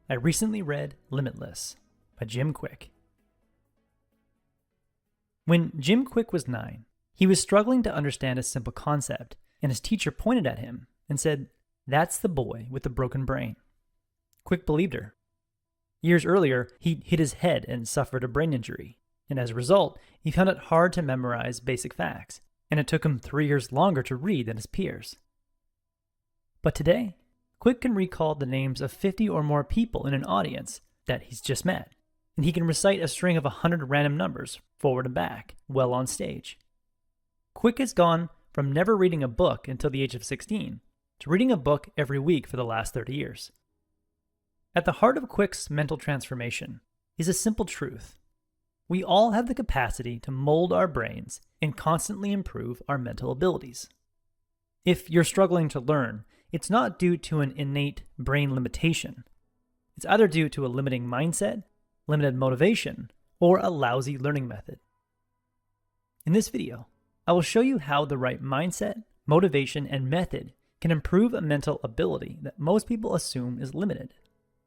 I recently read Limitless by Jim Kwik. When Jim Kwik was 9, he was struggling to understand a simple concept, and his teacher pointed at him and said, "That's the boy with the broken brain." Kwik believed her. Years earlier, he hit his head and suffered a brain injury, and as a result, he found it hard to memorize basic facts, and it took him 3 years longer to read than his peers. But today, Kwik can recall the names of 50 or more people in an audience that he's just met, and he can recite a string of 100 random numbers, forward and back, well on stage. Kwik has gone from never reading a book until the age of 16 to reading a book every week for the last 30 years. At the heart of Kwik's mental transformation is a simple truth. We all have the capacity to mold our brains and constantly improve our mental abilities. If you're struggling to learn, it's not due to an innate brain limitation. It's either due to a limiting mindset, limited motivation, or a lousy learning method. In this video, I will show you how the right mindset, motivation, and method can improve a mental ability that most people assume is limited.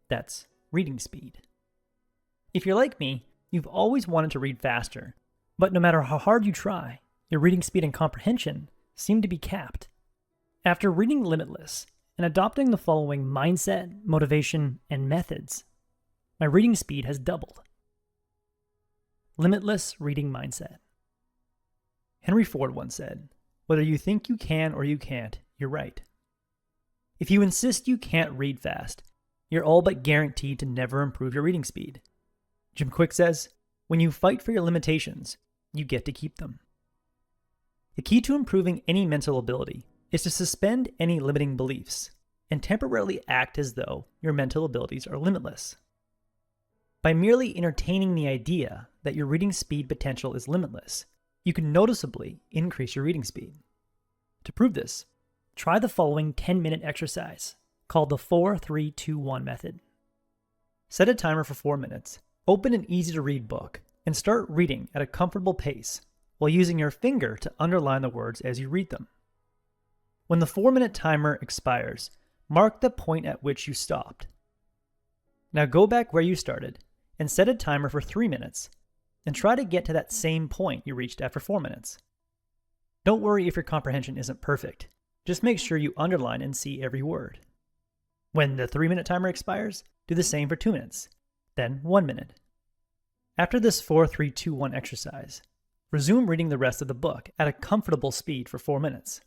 That's reading speed. If you're like me, you've always wanted to read faster, but no matter how hard you try, your reading speed and comprehension seem to be capped. After reading Limitless and adopting the following mindset, motivation, and methods, my reading speed has doubled. Limitless reading mindset. Henry Ford once said, "Whether you think you can or you can't, you're right." If you insist you can't read fast, you're all but guaranteed to never improve your reading speed. Jim Kwik says, "When you fight for your limitations, you get to keep them." The key to improving any mental ability is to suspend any limiting beliefs and temporarily act as though your mental abilities are limitless. By merely entertaining the idea that your reading speed potential is limitless, you can noticeably increase your reading speed. To prove this, try the following 10-minute exercise called the 4-3-2-1 method. Set a timer for 4 minutes, open an easy-to-read book, and start reading at a comfortable pace while using your finger to underline the words as you read them. When the 4-minute timer expires, mark the point at which you stopped. Now go back where you started and set a timer for 3 minutes and try to get to that same point you reached after 4 minutes. Don't worry if your comprehension isn't perfect. Just make sure you underline and see every word. When the 3-minute timer expires, do the same for 2 minutes, then 1 minute. After this 4-3-2-1 exercise, resume reading the rest of the book at a comfortable speed for 4 minutes.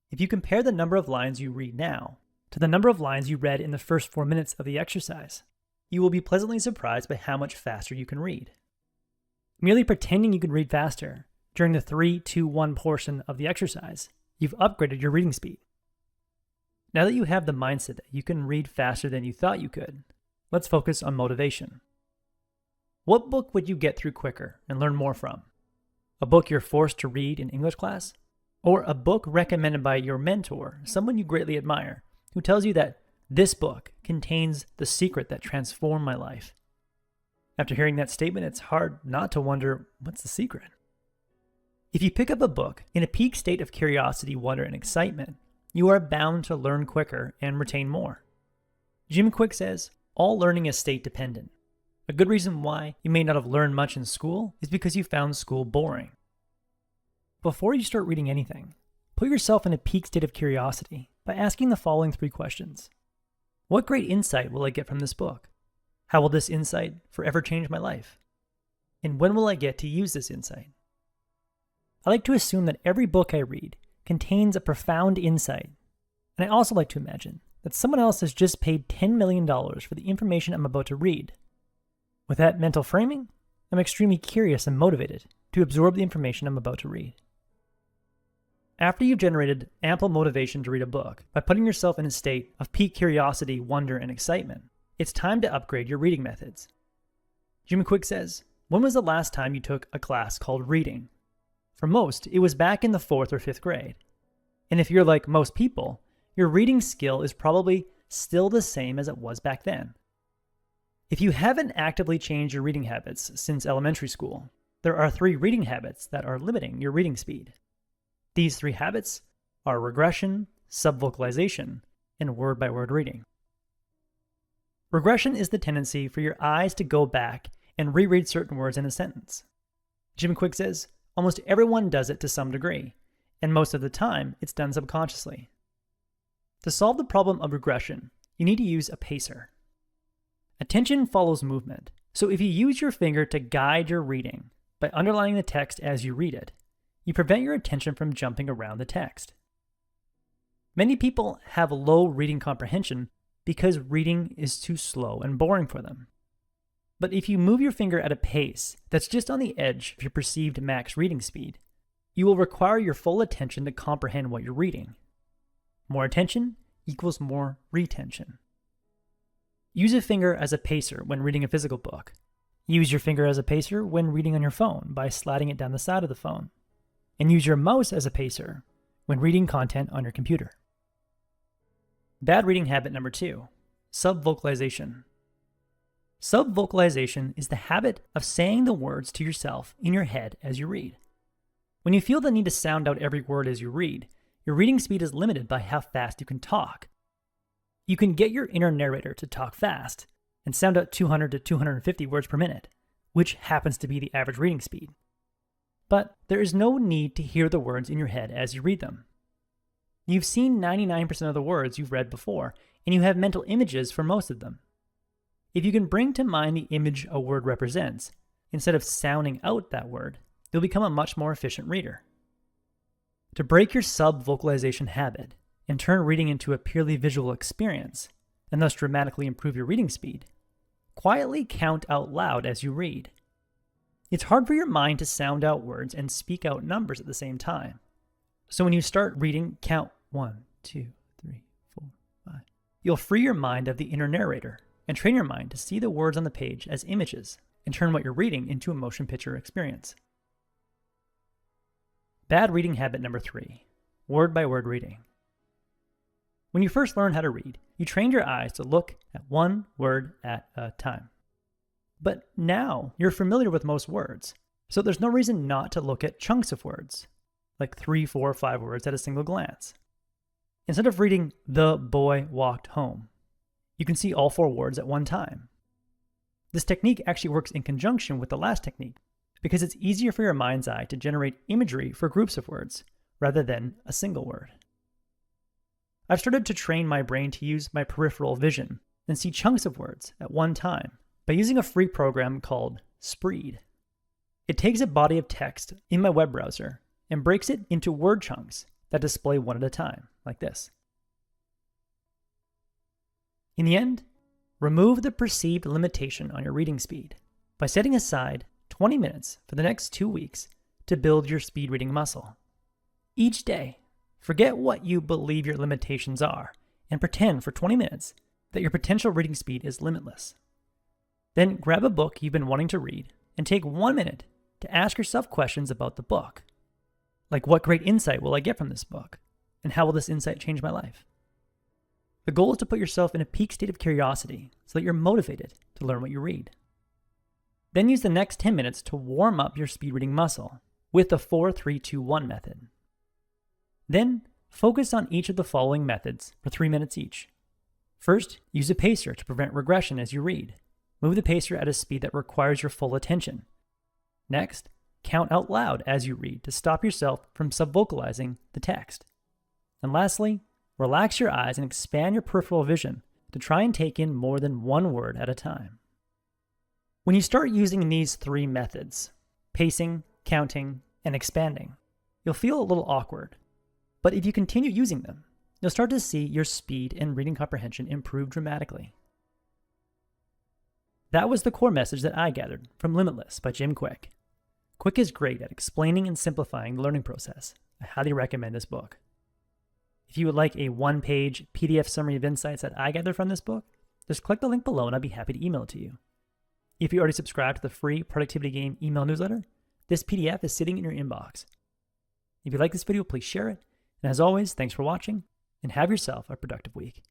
If you compare the number of lines you read now to the number of lines you read in the first 4 minutes of the exercise, you will be pleasantly surprised by how much faster you can read. Merely pretending you can read faster during the 3-2-1 portion of the exercise, you've upgraded your reading speed. Now that you have the mindset that you can read faster than you thought you could, let's focus on motivation. What book would you get through quicker and learn more from? A book you're forced to read in English class? Or a book recommended by your mentor, someone you greatly admire, who tells you that this book contains the secret that transformed my life? After hearing that statement, it's hard not to wonder, what's the secret? If you pick up a book in a peak state of curiosity, wonder, and excitement, you are bound to learn quicker and retain more. Jim Kwik says, all learning is state dependent. A good reason why you may not have learned much in school is because you found school boring. Before you start reading anything, put yourself in a peak state of curiosity by asking the following 3 questions. What great insight will I get from this book? How will this insight forever change my life? And when will I get to use this insight? I like to assume that every book I read contains a profound insight, and I also like to imagine that someone else has just paid $10 million for the information I'm about to read. With that mental framing, I'm extremely curious and motivated to absorb the information I'm about to read. After you've generated ample motivation to read a book by putting yourself in a state of peak curiosity, wonder, and excitement, it's time to upgrade your reading methods. Jim Kwik says, when was the last time you took a class called reading? For most, it was back in the 4th or 5th grade. And if you're like most people, your reading skill is probably still the same as it was back then. If you haven't actively changed your reading habits since elementary school, there are 3 reading habits that are limiting your reading speed. These 3 habits are regression, subvocalization, and word-by-word reading. Regression is the tendency for your eyes to go back and reread certain words in a sentence. Jim Kwik says, almost everyone does it to some degree, and most of the time, it's done subconsciously. To solve the problem of regression, you need to use a pacer. Attention follows movement, so if you use your finger to guide your reading by underlining the text as you read it, you prevent your attention from jumping around the text. Many people have low reading comprehension because reading is too slow and boring for them. But if you move your finger at a pace that's just on the edge of your perceived max reading speed, you will require your full attention to comprehend what you're reading. More attention equals more retention. Use a finger as a pacer when reading a physical book. Use your finger as a pacer when reading on your phone by sliding it down the side of the phone. And use your mouse as a pacer when reading content on your computer. Bad reading habit number 2, subvocalization. Subvocalization is the habit of saying the words to yourself in your head as you read. When you feel the need to sound out every word as you read, your reading speed is limited by how fast you can talk. You can get your inner narrator to talk fast and sound out 200 to 250 words per minute, which happens to be the average reading speed. But there is no need to hear the words in your head as you read them. You've seen 99% of the words you've read before, and you have mental images for most of them. If you can bring to mind the image a word represents, instead of sounding out that word, you'll become a much more efficient reader. To break your subvocalization habit and turn reading into a purely visual experience, and thus dramatically improve your reading speed, quietly count out loud as you read. It's hard for your mind to sound out words and speak out numbers at the same time. So when you start reading, count 1, 2, 3, 4, 5. You'll free your mind of the inner narrator and train your mind to see the words on the page as images and turn what you're reading into a motion picture experience. Bad reading habit number 3, word by word reading. When you first learned how to read, you trained your eyes to look at one word at a time. But now you're familiar with most words, so there's no reason not to look at chunks of words, like 3, 4, 5 words at a single glance. Instead of reading, "The boy walked home," you can see all 4 words at one time. This technique actually works in conjunction with the last technique because it's easier for your mind's eye to generate imagery for groups of words rather than a single word. I've started to train my brain to use my peripheral vision and see chunks of words at one time by using a free program called Spreed. It takes a body of text in my web browser and breaks it into word chunks that display one at a time, like this. In the end, remove the perceived limitation on your reading speed by setting aside 20 minutes for the next 2 weeks to build your speed reading muscle. Each day, forget what you believe your limitations are and pretend for 20 minutes that your potential reading speed is limitless. Then grab a book you've been wanting to read and take 1 minute to ask yourself questions about the book. Like, what great insight will I get from this book? And how will this insight change my life? The goal is to put yourself in a peak state of curiosity so that you're motivated to learn what you read. Then use the next 10 minutes to warm up your speed reading muscle with the 4-3-2-1 method. Then focus on each of the following methods for 3 minutes each. First, use a pacer to prevent regression as you read. Move the pacer at a speed that requires your full attention. Next, count out loud as you read to stop yourself from subvocalizing the text. And lastly, relax your eyes and expand your peripheral vision to try and take in more than one word at a time. When you start using these 3 methods, pacing, counting, and expanding, you'll feel a little awkward. But if you continue using them, you'll start to see your speed and reading comprehension improve dramatically. That was the core message that I gathered from Limitless by Jim Kwik. Kwik is great at explaining and simplifying the learning process. I highly recommend this book. If you would like a 1-page PDF summary of insights that I gathered from this book, just click the link below and I'd be happy to email it to you. If you already subscribed to the free Productivity Game email newsletter, this PDF is sitting in your inbox. If you like this video, please share it. And as always, thanks for watching and have yourself a productive week.